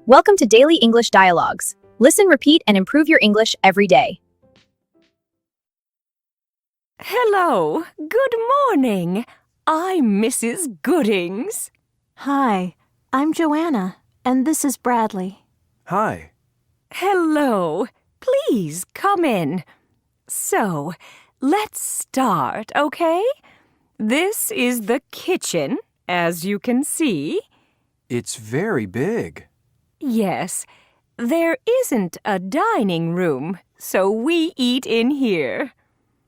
Welcome to Daily English Dialogues. Listen, repeat, and improve your English every day. Hello, good morning. I'm Mrs. Goodings. Hi, I'm Joanna, and this is Bradley. Hi. Hello, please come in. So, let's start, okay? This is the kitchen, as you can see. It's very big. Yes, there isn't a dining room, so we eat in here.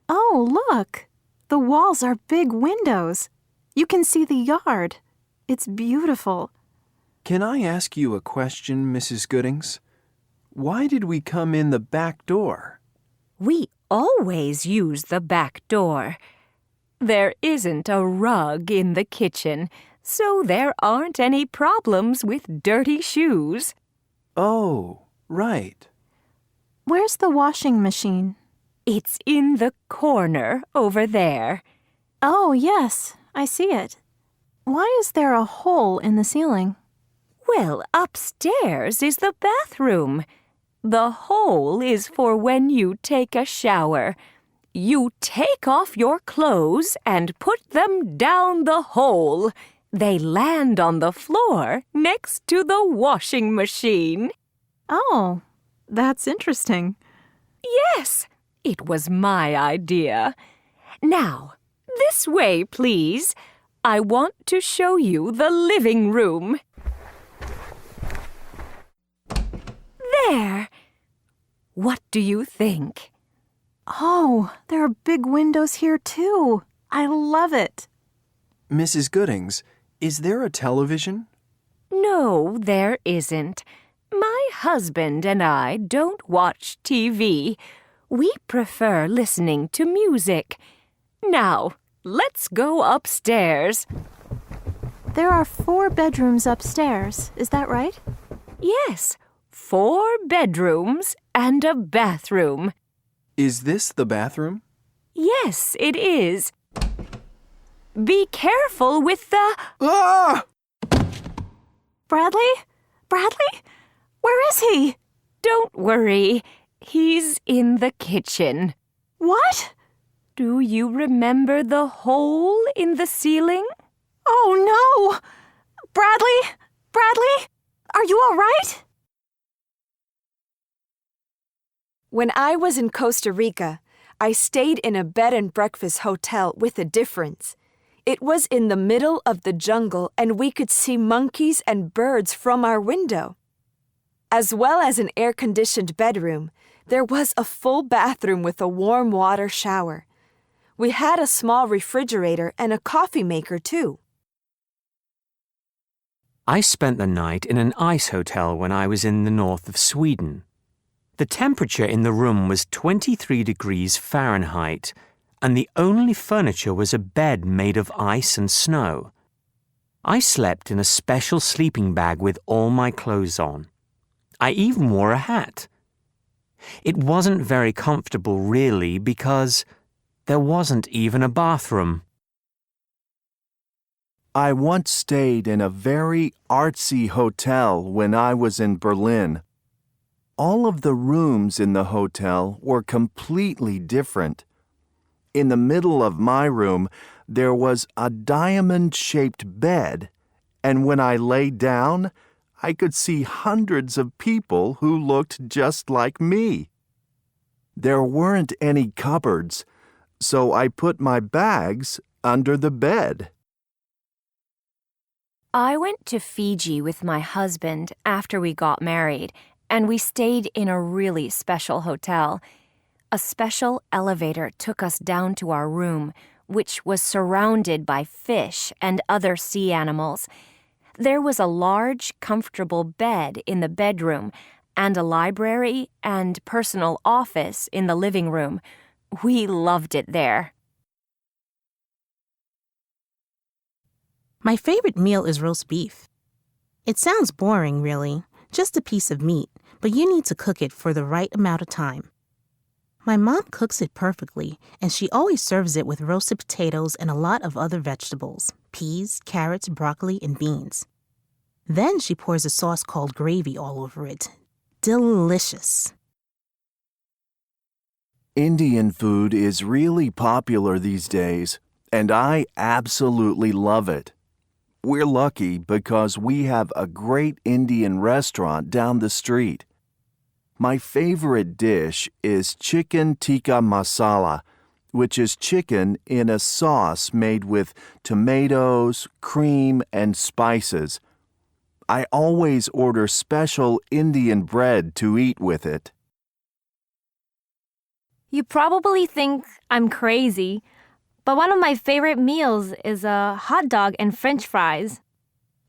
Oh, look! The walls are big windows. You can see the yard. It's beautiful. Can I ask you a question, Mrs. Goodings? Why did we come in the back door? We always use the back door. There isn't a rug in the kitchen, so there aren't any problems with dirty shoes. Oh, right. Where's the washing machine? It's in the corner over there. Oh, yes, I see it. Why is there a hole in the ceiling? Well, upstairs is the bathroom. The hole is for when you take a shower. You take off your clothes and put them down the hole. They land on the floor next to the washing machine. Oh, that's interesting. Yes, it was my idea. Now, this way, please. I want to show you the living room. There. What do you think? Oh, there are big windows here, too. I love it. Mrs. Goodings, is there a television? No, there isn't. My husband and I don't watch TV. We prefer listening to music. Now, let's go upstairs. There are 4 bedrooms upstairs, is that right? Yes, 4 bedrooms and a bathroom. Is this the bathroom? Yes, it is. Be careful with the... Ah! Bradley? Bradley? Where is he? Don't worry. He's in the kitchen. What? Do you remember the hole in the ceiling? Oh, no! Bradley? Bradley? Are you all right? When I was in Costa Rica, I stayed in a bed and breakfast hotel with a difference. It was in the middle of the jungle and we could see monkeys and birds from our window. As well as an air-conditioned bedroom, there was a full bathroom with a warm water shower. We had a small refrigerator and a coffee maker too. I spent the night in an ice hotel when I was in the north of Sweden. The temperature in the room was 23 degrees Fahrenheit, and the only furniture was a bed made of ice and snow. I slept in a special sleeping bag with all my clothes on. I even wore a hat. It wasn't very comfortable, really, because there wasn't even a bathroom. I once stayed in a very artsy hotel when I was in Berlin. All of the rooms in the hotel were completely different. In the middle of my room, there was a diamond-shaped bed, and when I lay down, I could see hundreds of people who looked just like me. There weren't any cupboards, so I put my bags under the bed. I went to Fiji with my husband after we got married, and we stayed in a really special hotel. A special elevator took us down to our room, which was surrounded by fish and other sea animals. There was a large, comfortable bed in the bedroom, and a library and personal office in the living room. We loved it there. My favorite meal is roast beef. It sounds boring, really, just a piece of meat, but you need to cook it for the right amount of time. My mom cooks it perfectly, and she always serves it with roasted potatoes and a lot of other vegetables, peas, carrots, broccoli, and beans. Then she pours a sauce called gravy all over it. Delicious. Indian food is really popular these days, and I absolutely love it. We're lucky because we have a great Indian restaurant down the street. My favorite dish is chicken tikka masala, which is chicken in a sauce made with tomatoes, cream, and spices. I always order special Indian bread to eat with it. You probably think I'm crazy, but one of my favorite meals is a hot dog and French fries.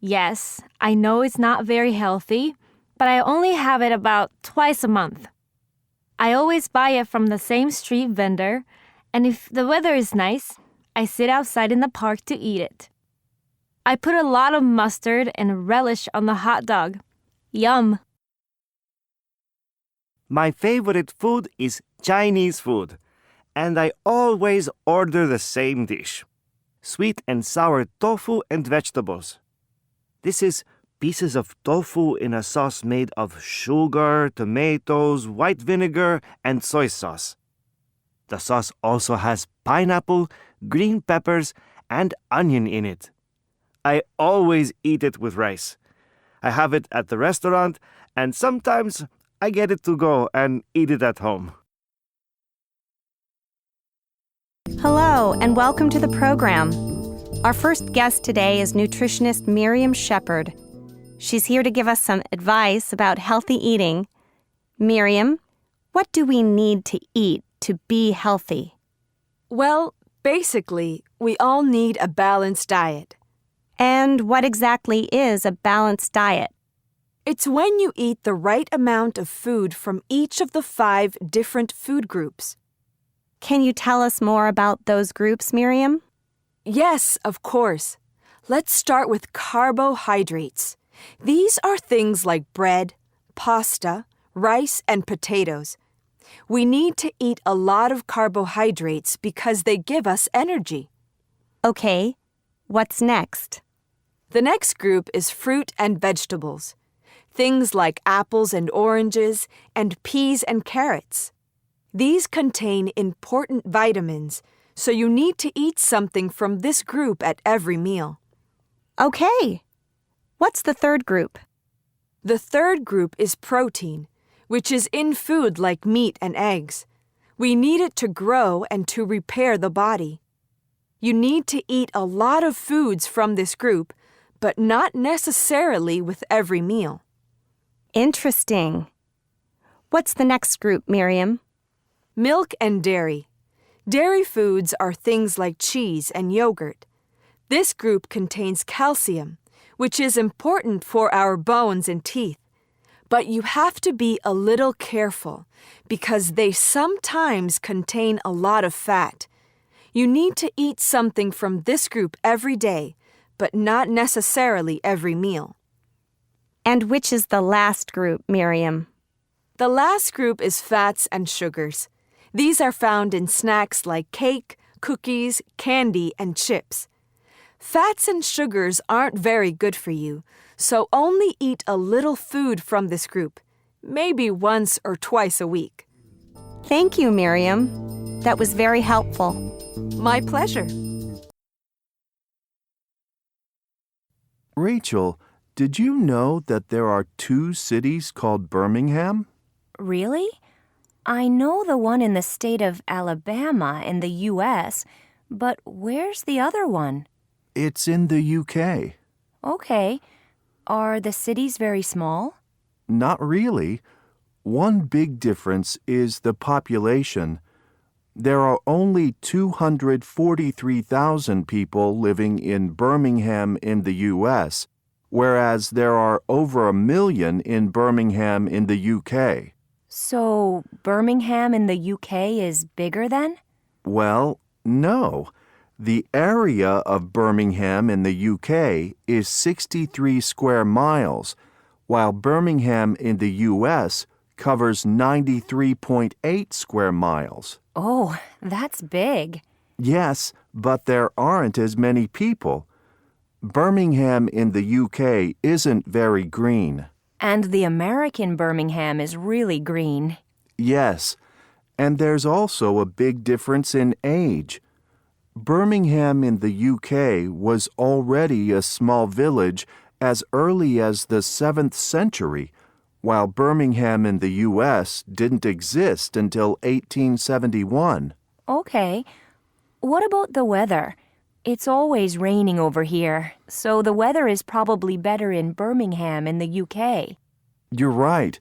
Yes, I know it's not very healthy, but I only have it about twice a month. I always buy it from the same street vendor, and if the weather is nice, I sit outside in the park to eat it. I put a lot of mustard and relish on the hot dog. Yum! My favorite food is Chinese food, and I always order the same dish: sweet and sour tofu and vegetables. This is pieces of tofu in a sauce made of sugar, tomatoes, white vinegar, and soy sauce. The sauce also has pineapple, green peppers, and onion in it. I always eat it with rice. I have it at the restaurant, and sometimes I get it to go and eat it at home. Hello, and welcome to the program. Our first guest today is nutritionist Miriam Shepard. She's here to give us some advice about healthy eating. Miriam, what do we need to eat to be healthy? Well, basically, we all need a balanced diet. And what exactly is a balanced diet? It's when you eat the right amount of food from each of the 5 different food groups. Can you tell us more about those groups, Miriam? Yes, of course. Let's start with carbohydrates. These are things like bread, pasta, rice, and potatoes. We need to eat a lot of carbohydrates because they give us energy. Okay, what's next? The next group is fruit and vegetables. Things like apples and oranges, and peas and carrots. These contain important vitamins, so you need to eat something from this group at every meal. Okay. What's the third group? The third group is protein, which is in food like meat and eggs. We need it to grow and to repair the body. You need to eat a lot of foods from this group, but not necessarily with every meal. Interesting. What's the next group, Miriam? Milk and dairy. Dairy foods are things like cheese and yogurt. This group contains calcium, which is important for our bones and teeth. But you have to be a little careful because they sometimes contain a lot of fat. You need to eat something from this group every day, but not necessarily every meal. And which is the last group, Miriam? The last group is fats and sugars. These are found in snacks like cake, cookies, candy, and chips. Fats and sugars aren't very good for you, so only eat a little food from this group, maybe once or twice a week. Thank you, Miriam. That was very helpful. My pleasure. Rachel, did you know that there are 2 cities called Birmingham? Really? I know the one in the state of Alabama in the U.S., but where's the other one? It's in the UK. Okay. Are the cities very small? Not really. One big difference is the population. There are only 243,000 people living in Birmingham in the U.S., whereas there are over 1 million in Birmingham in the UK. So Birmingham in the UK is bigger then? Well, no. The area of Birmingham in the UK is 63 square miles, while Birmingham in the U.S. covers 93.8 square miles. Oh, that's big. Yes, but there aren't as many people. Birmingham in the UK isn't very green. And the American Birmingham is really green. Yes, and there's also a big difference in age. Birmingham in the UK was already a small village as early as the 7th century, while Birmingham in the US didn't exist until 1871. Okay. What about the weather? It's always raining over here, so the weather is probably better in Birmingham in the UK. You're right.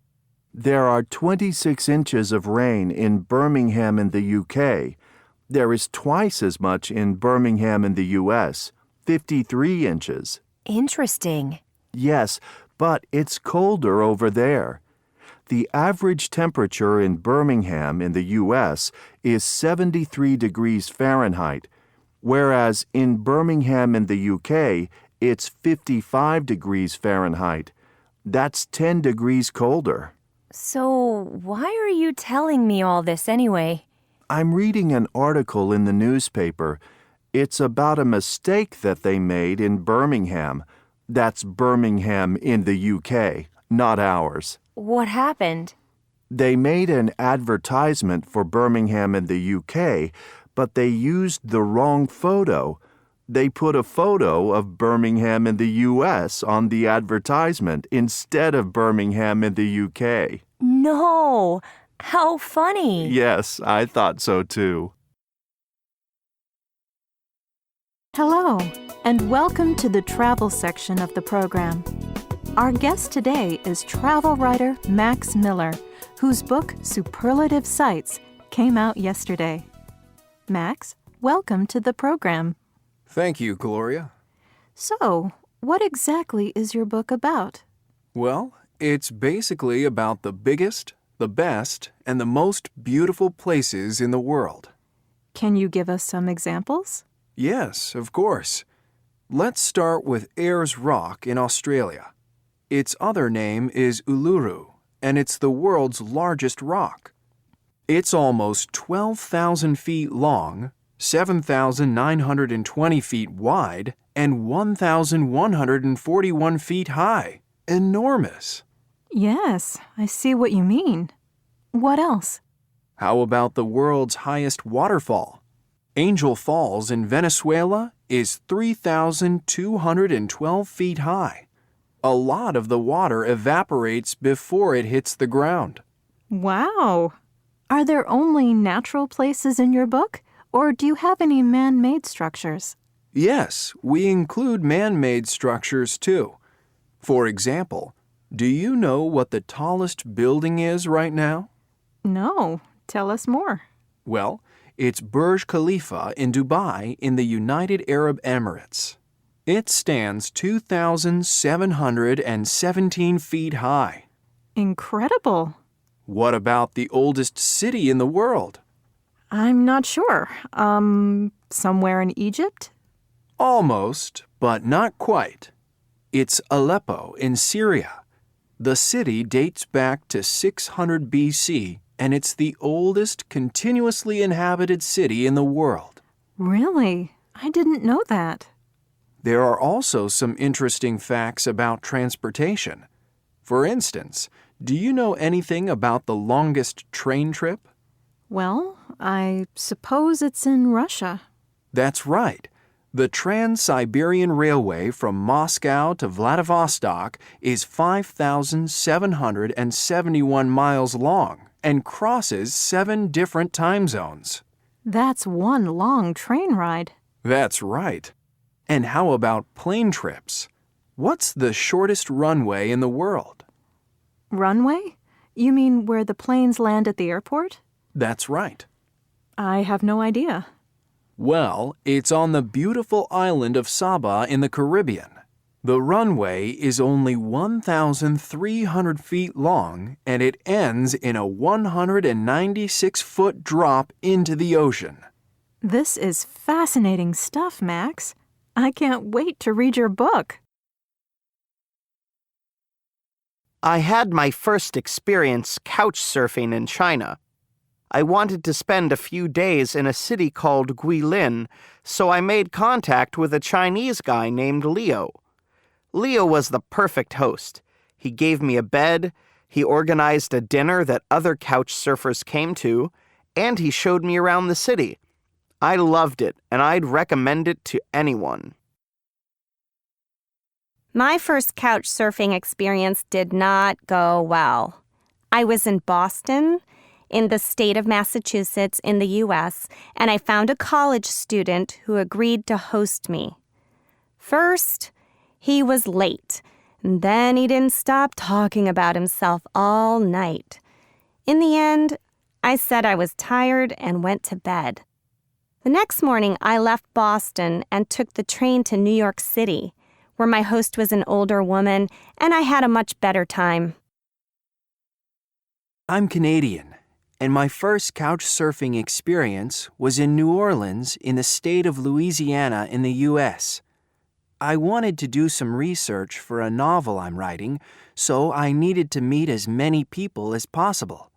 There are 26 inches of rain in Birmingham in the UK. There is twice as much in Birmingham in the US, 53 inches. Interesting. Yes, but it's colder over there. The average temperature in Birmingham in the US is 73 degrees Fahrenheit, whereas in Birmingham in the UK, it's 55 degrees Fahrenheit. That's 10 degrees colder. So, why are you telling me all this anyway? I'm reading an article in the newspaper. It's about a mistake that they made in Birmingham. That's Birmingham in the UK, not ours. What happened? They made an advertisement for Birmingham in the UK, but they used the wrong photo. They put a photo of Birmingham in the US on the advertisement instead of Birmingham in the UK. No! How funny! Yes, I thought so too. Hello, and welcome to the travel section of the program. Our guest today is travel writer Max Miller, whose book Superlative Sights came out yesterday. Max, welcome to the program. Thank you, Gloria. So, what exactly is your book about? Well, it's basically about the biggest, the best, and the most beautiful places in the world. Can you give us some examples? Yes, of course. Let's start with Ayers Rock in Australia. Its other name is Uluru, and it's the world's largest rock. It's almost 12,000 feet long, 7,920 feet wide, and 1,141 feet high. Enormous. Yes, I see what you mean. What else? How about the world's highest waterfall? Angel Falls in Venezuela is 3,212 feet high. A lot of the water evaporates before it hits the ground. Wow! Are there only natural places in your book, or do you have any man-made structures? Yes, we include man-made structures too. For example, do you know what the tallest building is right now? No, tell us more. Well, it's Burj Khalifa in Dubai in the United Arab Emirates. It stands 2,717 feet high. Incredible. What about the oldest city in the world? I'm not sure. Somewhere in Egypt? Almost, but not quite. It's Aleppo in Syria. The city dates back to 600 BC, and it's the oldest continuously inhabited city in the world. Really? I didn't know that. There are also some interesting facts about transportation. For instance, do you know anything about the longest train trip? Well, I suppose it's in Russia. That's right. The Trans-Siberian Railway from Moscow to Vladivostok is 5,771 miles long and crosses 7 different time zones. That's one long train ride. That's right. And how about plane trips? What's the shortest runway in the world? Runway? You mean where the planes land at the airport? That's right. I have no idea. Well, it's on the beautiful island of Saba in the Caribbean. The runway is only 1,300 feet long, and it ends in a 196-foot drop into the ocean. This is fascinating stuff, Max. I can't wait to read your book. I had my first experience couch surfing in China. I wanted to spend a few days in a city called Guilin, so I made contact with a Chinese guy named Leo. Leo was the perfect host. He gave me a bed, he organized a dinner that other couch surfers came to, and he showed me around the city. I loved it, and I'd recommend it to anyone. My first couch surfing experience did not go well. I was in Boston, in the state of Massachusetts in the U.S., and I found a college student who agreed to host me. First, he was late, and then he didn't stop talking about himself all night. In the end, I said I was tired and went to bed. The next morning, I left Boston and took the train to New York City, where my host was an older woman, and I had a much better time. I'm Canadian, and my first couch surfing experience was in New Orleans in the state of Louisiana in the U.S. I wanted to do some research for a novel I'm writing, so I needed to meet as many people as possible.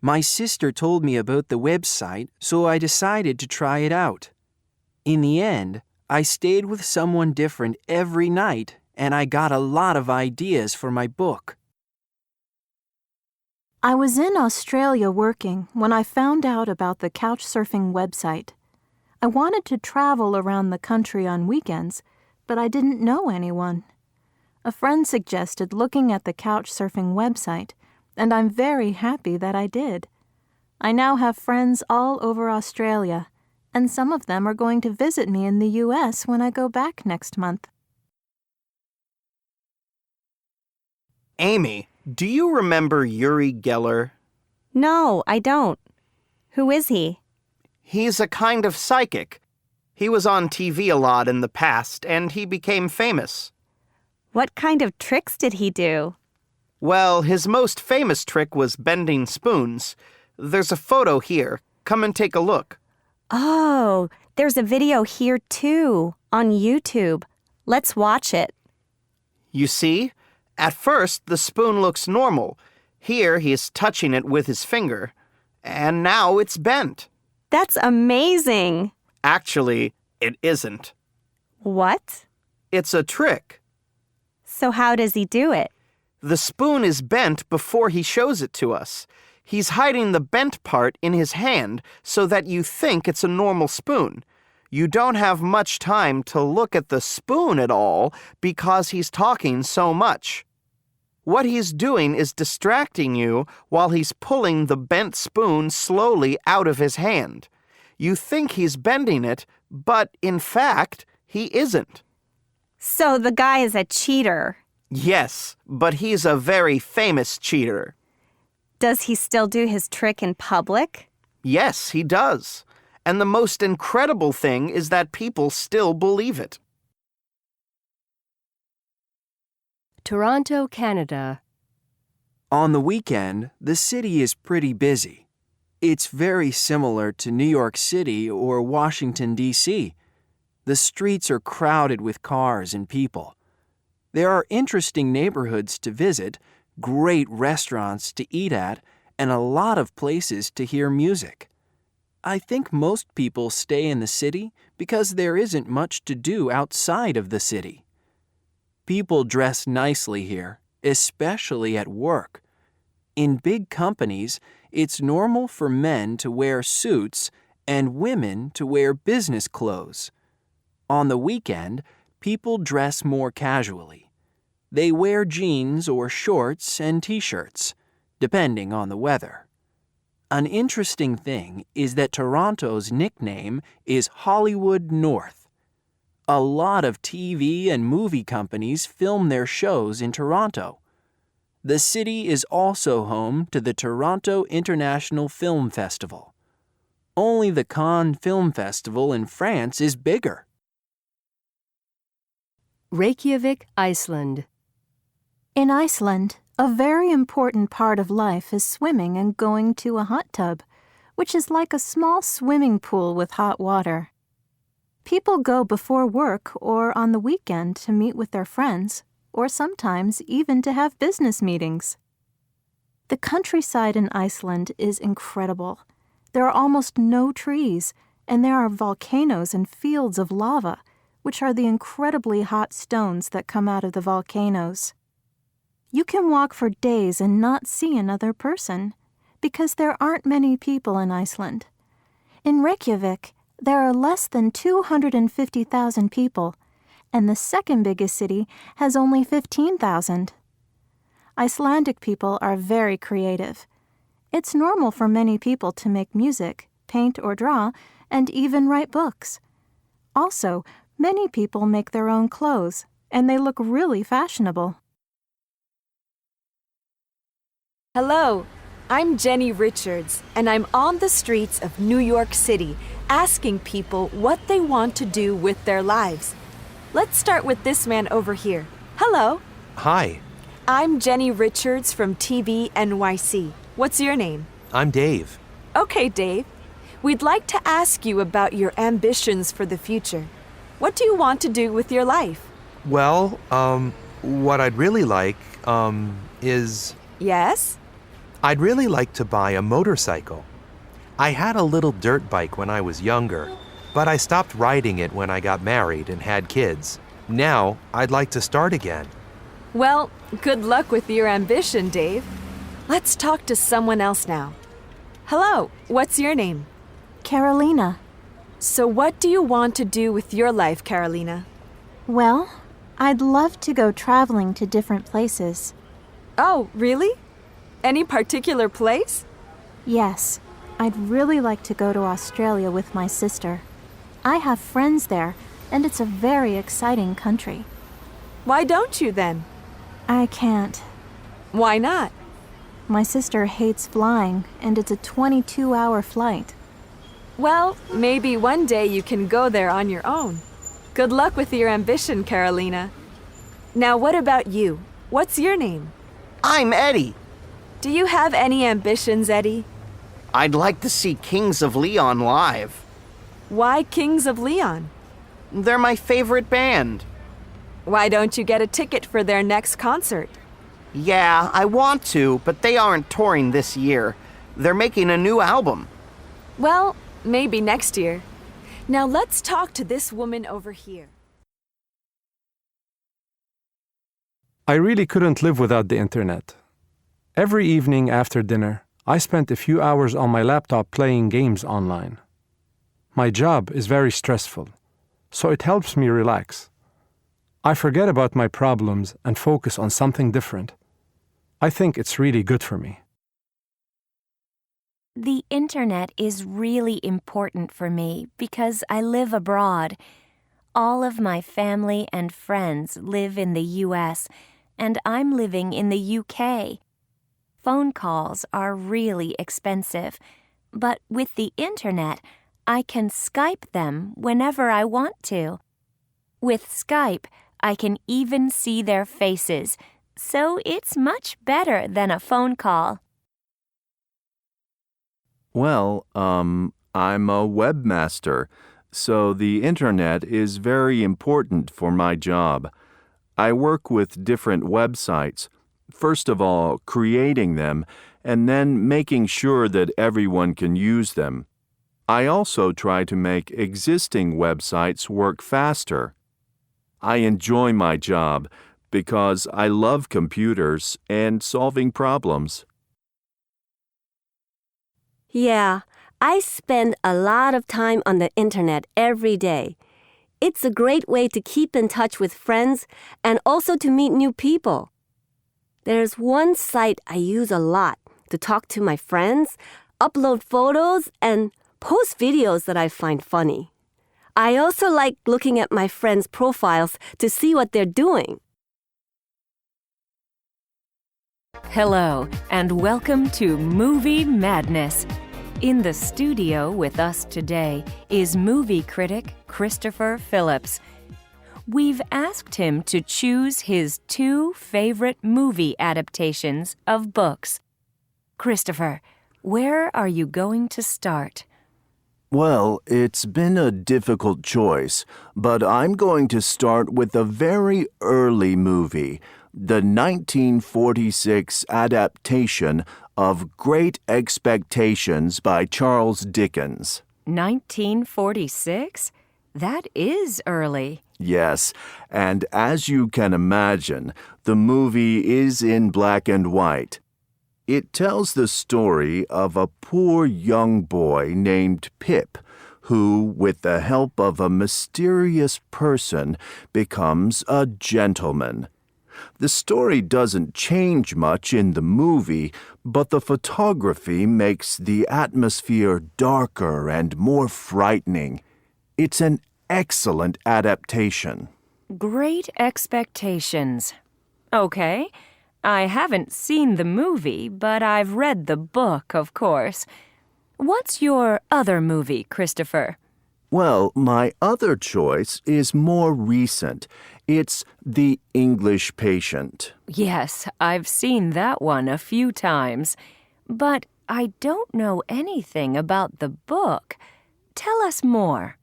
My sister told me about the website, so I decided to try it out. In the end, I stayed with someone different every night, and I got a lot of ideas for my book. I was in Australia working when I found out about the couchsurfing website. I wanted to travel around the country on weekends, but I didn't know anyone. A friend suggested looking at the couchsurfing website, and I'm very happy that I did. I now have friends all over Australia, and some of them are going to visit me in the U.S. when I go back next month. Amy, do you remember Uri Geller? No, I don't. Who is he? He's a kind of psychic. He was on TV a lot in the past, and he became famous. What kind of tricks did he do? Well, his most famous trick was bending spoons. There's a photo here. Come and take a look. Oh, there's a video here too, on YouTube. Let's watch it. You see? At first, the spoon looks normal. Here, he is touching it with his finger. And now it's bent. That's amazing. Actually, it isn't. What? It's a trick. So how does he do it? The spoon is bent before he shows it to us. He's hiding the bent part in his hand so that you think it's a normal spoon. You don't have much time to look at the spoon at all because he's talking so much. What he's doing is distracting you while he's pulling the bent spoon slowly out of his hand. You think he's bending it, but in fact, he isn't. So the guy is a cheater. Yes, but he's a very famous cheater. Does he still do his trick in public? Yes, he does. And the most incredible thing is that people still believe it. Toronto, Canada. On the weekend, the city is pretty busy. It's very similar to New York City or Washington, D.C. The streets are crowded with cars and people. There are interesting neighborhoods to visit, great restaurants to eat at, and a lot of places to hear music. I think most people stay in the city because there isn't much to do outside of the city. People dress nicely here, especially at work. In big companies, it's normal for men to wear suits and women to wear business clothes. On the weekend, people dress more casually. They wear jeans or shorts and t-shirts, depending on the weather. An interesting thing is that Toronto's nickname is Hollywood North. A lot of TV and movie companies film their shows in Toronto. The city is also home to the Toronto International Film Festival. Only the Cannes Film Festival in France is bigger. Reykjavik, Iceland. In Iceland, a very important part of life is swimming and going to a hot tub, which is like a small swimming pool with hot water. People go before work or on the weekend to meet with their friends, or sometimes even to have business meetings. The countryside in Iceland is incredible. There are almost no trees, and there are volcanoes and fields of lava, which are the incredibly hot stones that come out of the volcanoes. You can walk for days and not see another person, because there aren't many people in Iceland. In Reykjavik, there are less than 250,000 people, and the second biggest city has only 15,000. Icelandic people are very creative. It's normal for many people to make music, paint or draw, and even write books. Also, many people make their own clothes, and they look really fashionable. Hello, I'm Jenny Richards, and I'm on the streets of New York City asking people what they want to do with their lives. Let's start with this man over here. Hello. Hi, I'm Jenny Richards from TV NYC. What's your name? I'm Dave. Okay, Dave. We'd like to ask you about your ambitions for the future. What do you want to do with your life? Well, what I'd really like, is... Yes? I'd really like to buy a motorcycle. I had a little dirt bike when I was younger, but I stopped riding it when I got married and had kids. Now, I'd like to start again. Well, good luck with your ambition, Dave. Let's talk to someone else now. Hello, what's your name? Carolina. So what do you want to do with your life, Carolina? Well, I'd love to go traveling to different places. Oh, really? Any particular place? Yes, I'd really like to go to Australia with my sister. I have friends there, and it's a very exciting country. Why don't you then? I can't. Why not? My sister hates flying, and it's a 22-hour flight. Well, maybe one day you can go there on your own. Good luck with your ambition, Carolina. Now, what about you? What's your name? I'm Eddie. Do you have any ambitions, Eddie? I'd like to see Kings of Leon live. Why Kings of Leon? They're my favorite band. Why don't you get a ticket for their next concert? Yeah, I want to, but they aren't touring this year. They're making a new album. Well, maybe next year. Now let's talk to this woman over here. I really couldn't live without the internet. Every evening after dinner, I spent a few hours on my laptop playing games online. My job is very stressful, so it helps me relax. I forget about my problems and focus on something different. I think it's really good for me. The internet is really important for me because I live abroad. All of my family and friends live in the US, and I'm living in the UK. Phone calls are really expensive, but with the internet, I can Skype them whenever I want to. With Skype, I can even see their faces, so it's much better than a phone call. Well, I'm a webmaster, so the internet is very important for my job. I work with different websites, first of all creating them, and then making sure that everyone can use them. I also try to make existing websites work faster. I enjoy my job because I love computers and solving problems. Yeah, I spend a lot of time on the internet every day. It's a great way to keep in touch with friends and also to meet new people. There's one site I use a lot to talk to my friends, upload photos, and post videos that I find funny. I also like looking at my friends' profiles to see what they're doing. Hello, and welcome to Movie Madness. In the studio with us today is movie critic Christopher Phillips. We've asked him to choose his 2 favorite movie adaptations of books. Christopher, where are you going to start? Well, it's been a difficult choice, but I'm going to start with a very early movie, the 1946 adaptation of Great Expectations by Charles Dickens. 1946? That is early. Yes, and as you can imagine, the movie is in black and white. It tells the story of a poor young boy named Pip, who, with the help of a mysterious person, becomes a gentleman. The story doesn't change much in the movie, but the photography makes the atmosphere darker and more frightening. It's an excellent adaptation. Great Expectations. Okay. I haven't seen the movie, but I've read the book, of course. What's your other movie, Christopher? Well, my other choice is more recent. It's The English Patient. Yes, I've seen that one a few times. But I don't know anything about the book. Tell us more.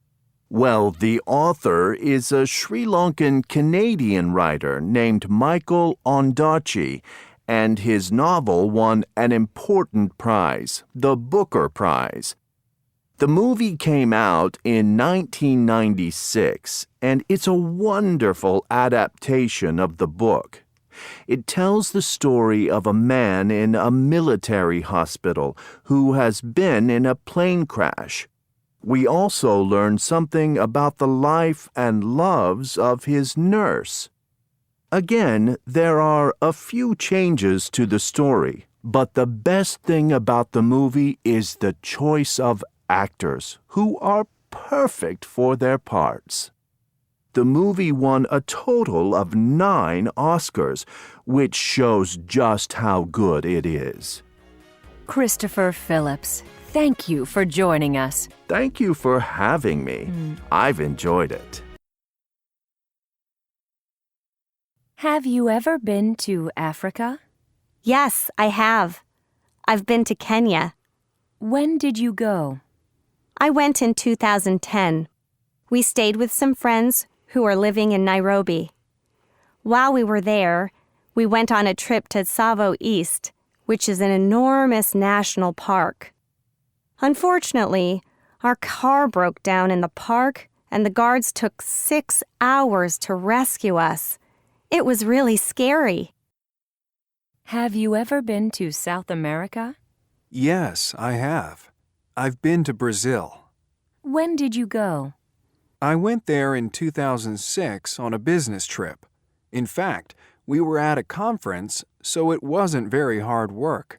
Well, the author is a Sri Lankan Canadian writer named Michael Ondaatje, and his novel won an important prize, the Booker Prize. The movie came out in 1996, and it's a wonderful adaptation of the book. It tells the story of a man in a military hospital who has been in a plane crash. We also learn something about the life and loves of his nurse. Again, there are a few changes to the story, but the best thing about the movie is the choice of actors who are perfect for their parts. The movie won a total of 9 Oscars, which shows just how good it is. Christopher Phillips, thank you for joining us. Thank you for having me. I've enjoyed it. Have you ever been to Africa? Yes, I have. I've been to Kenya. When did you go? I went in 2010. We stayed with some friends who are living in Nairobi. While we were there, we went on a trip to Tsavo East, which is an enormous national park. Unfortunately, our car broke down in the park, and the guards took 6 hours to rescue us. It was really scary. Have you ever been to South America? Yes, I have. I've been to Brazil. When did you go? I went there in 2006 on a business trip. In fact, we were at a conference, so it wasn't very hard work.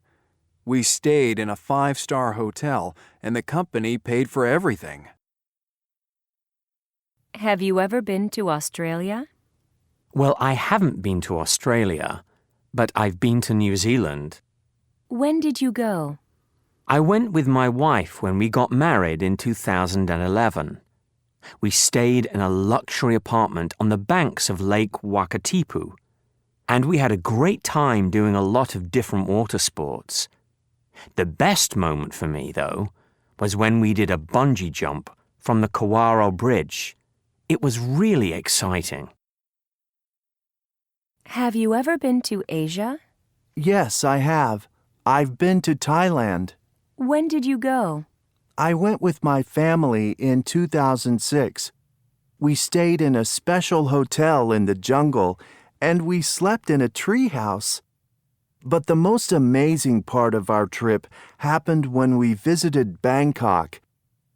We stayed in a 5-star hotel, and the company paid for everything. Have you ever been to Australia? Well, I haven't been to Australia, but I've been to New Zealand. When did you go? I went with my wife when we got married in 2011. We stayed in a luxury apartment on the banks of Lake Wakatipu, and we had a great time doing a lot of different water sports. The best moment for me, though, was when we did a bungee jump from the Kawaro Bridge. It was really exciting. Have you ever been to Asia? Yes, I have. I've been to Thailand. When did you go? I went with my family in 2006. We stayed in a special hotel in the jungle, and we slept in a treehouse. But the most amazing part of our trip happened when we visited Bangkok.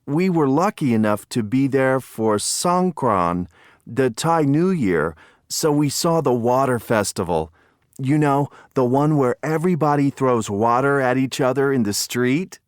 We were lucky enough to be there for Songkran, the Thai New Year, so we saw the water festival. You know, the one where everybody throws water at each other in the street?